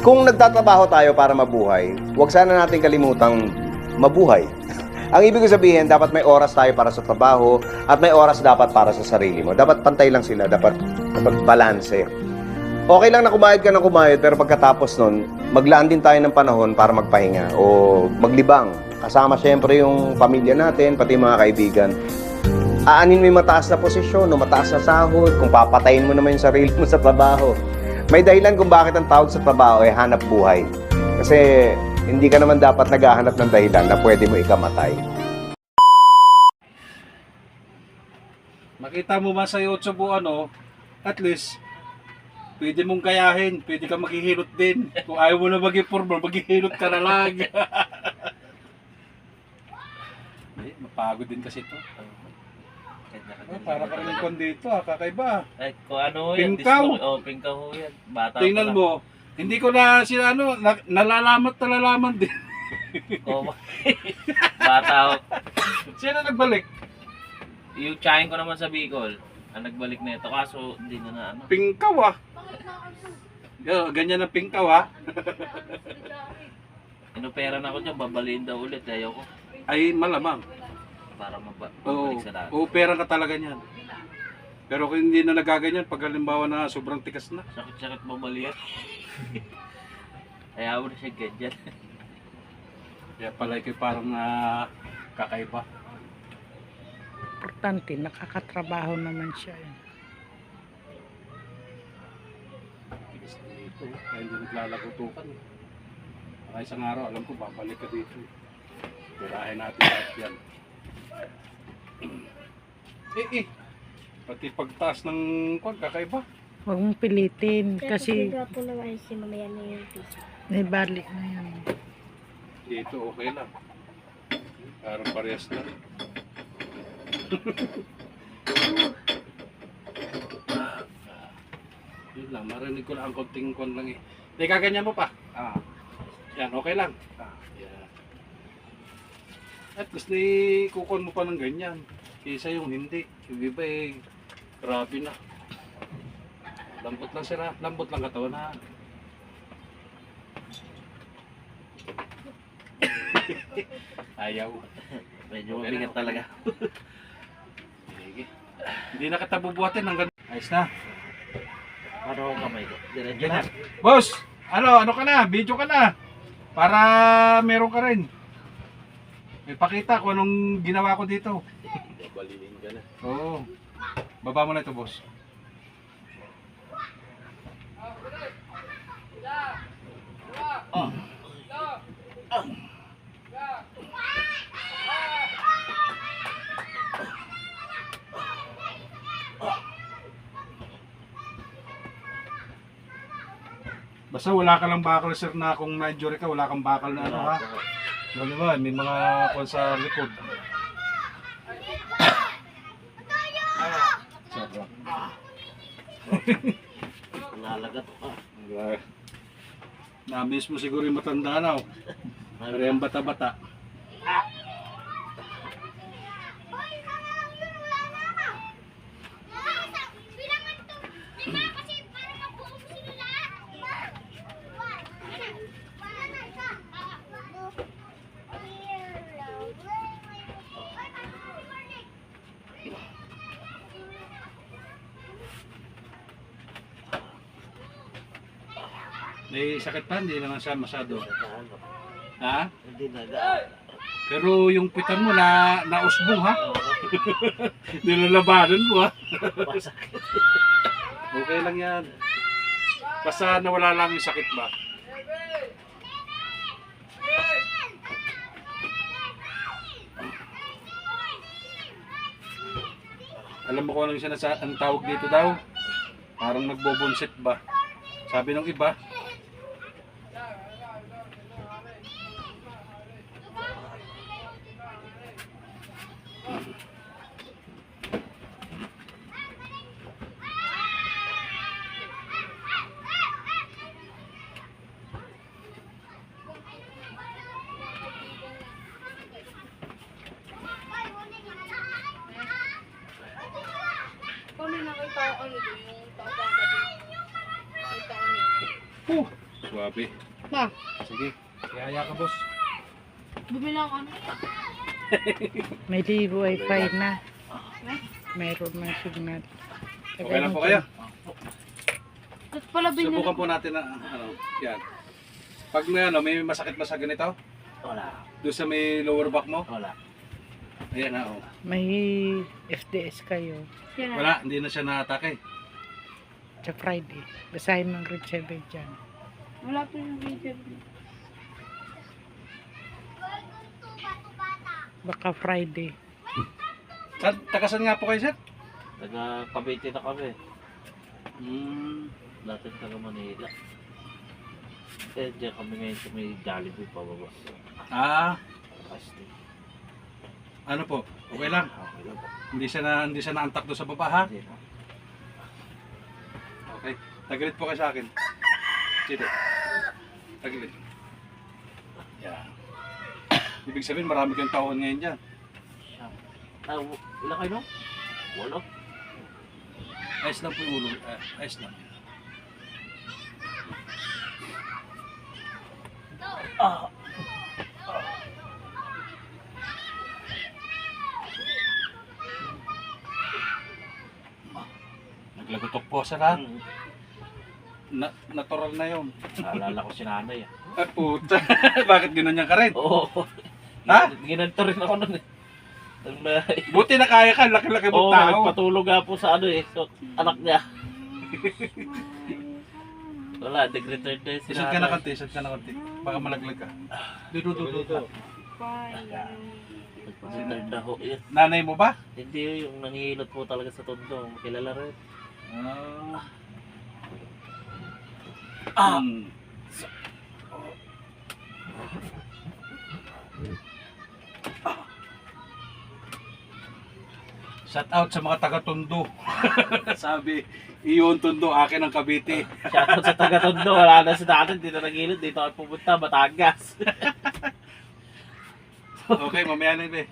Kung nagtatrabaho tayo para mabuhay, huwag sana natin kalimutang mabuhay. Ang ibig sabihin, dapat may oras tayo para sa trabaho at may oras dapat para sa sarili mo. Dapat pantay lang sila, dapat balanse. Okay lang na kumayod ka ng kumayod, pero pagkatapos nun, maglaan din tayo ng panahon para magpahinga o maglibang. Kasama syempre yung pamilya natin, pati mga kaibigan. Aanin mo yung mataas na posisyon o mataas na sahod, kung papatayin mo naman yung sarili mo sa trabaho. May dahilan kung bakit ang tawag sa trabaho ay hanap buhay. Kasi hindi ka naman dapat naghahanap ng dahilan na pwede mo ikamatay. Makita mo man sa YouTube at least, pwede mong kayahin, pwede ka maghihilot din. Kung ayaw mo na maging formal, maghihilot ka na lang. Mapagod din kasi ito. Para ka rin kon dito, kakaiba. Ay, kung ano yan, Pingkaw. Pingkaw ho yan. Bata Tingnan mo, hindi ko na sila nalalaman din. Oh, bata ho. Sino nagbalik? Yung tsahin ko naman sa Bicol, ang nagbalik na ito, kaso hindi na ano. Pingkaw ganyan ang pingkaw Inopera na ako dyan, babaliin daw ulit, ayaw ko. Ay malamang. Para mabalik sa dati. Oo, pera ka talaga niyan. Pero kung hindi na nagaganyan, pag halimbawa na sobrang tikas na. Sakit-sakit babalian. Ayaw mo na siya ganyan. Kaya pala kayo parang kakaiba. Importante, nakakatrabaho naman siya. Tikas na dito, kaya hindi naglalagutukan. Baka isang araw, alam ko, babalik ka dito. Tirahin natin lahat yan. Pati pagtaas ng kakaiba. Huwag mong pilitin kasi Kaya po naman si mamaya na yung pizza. may balik na yan. Dito okay lang. Parang parehas lang. Yun lang, marinig ko lang ang konting kon lang Hindi, kaganyan mo pa. Yan, okay lang. Yan. At least kukon mo pa ng ganyan. Kaysa yung hindi. Yung iba grabe na. Lambot lang sila. Lambot lang katawan na. Ayaw. Medyo mabigat talaga. Sige. Hindi na kita bubuhatin ng ganun. Ayos na. Ano ang kamay ko? Diretso Yan na. na. Boss! Ano ka na? Video ka na. Para meron ka rin. May pakita kung anong ginawa ko dito. Balilin ka na. Oo. Baba mo na ito, boss. Basta wala ka lang bakal, sir, na kung na-injury ka, wala kang bakal na ano, ha? Ano ba, may mga kung sa likod. Sarap. Nalagat. Na-miss mo siguro yung matanda na, oh. Pero yung bata-bata. May sakit pa, hindi naman siya masyado. Ha? Hindi na. Pero yung pitan mo nausbong, ha? Nilalabanan mo, ha? Masakit. Okay lang yan. Basta nawala lang yung sakit ba? Alam mo kung anong ang tawag dito daw? Parang nagbobonset ba? Sabi ng iba, Swabe. Ma, Sige. Kaya ka, boss. bumili ako ano. May libo wifi na. Mayroon ng signal. Okay lang po kayo. At pala binili. Subukan po natin na, yan. Pag may masakit ba sa ganito? Wala. Doon sa may lower back mo? Wala. Ayan na, oh. May FDS kayo Yan na. Wala, hindi na siya na-atake. sa Friday. Basahin mo ang grade 7 dyan. Wala pa yung video. Baka Friday. Takasan nga po kayo, sir? Taga Cavite na kami. Dati taga Manila. Eh, diyan kami ngayon sa may Jollibee pababa. Ah, Pasti. ano po? Okay lang. Okay lang po. Hindi siya naantak doon sa baba, ha? Hindi na. Okay. Tagilid po kayo sa akin. Sige. Tagilid. Yan. Ibig sabihin, marami kang taon ngayon dyan. Ilan kayo no? Walo. Ayos lang po yung ulo. Ayos lang. Naglagotok po sa lahat. Natural na yun. Naalala ko si nanay ah. Ay puta. Bakit ginanyan ka rin? Oo. Ha? Ginanto rin ako nun eh. Buti na kaya ka. Laki-laki Oo, mong tao. nagpatulog nga po sa ano eh. So, anak niya. Wala, nag-return na yun si Isad ka na nanay. konti. Isad ka na konti. Baka malaglag ka. Dito. Nag-return na ho. Yun. Nanay mo ba? Hindi yung nangihilot po talaga sa tondo. Kilala rin. Hmm. Shout out sa mga taga-Tondo. Sabi, iyon Tondo, akin ang Cavite. Shoutout sa taga-tondo. Wala na si natin. Dito nangihilot. Dito ako pupunta. Batangas. Okay, mamaya na yun eh.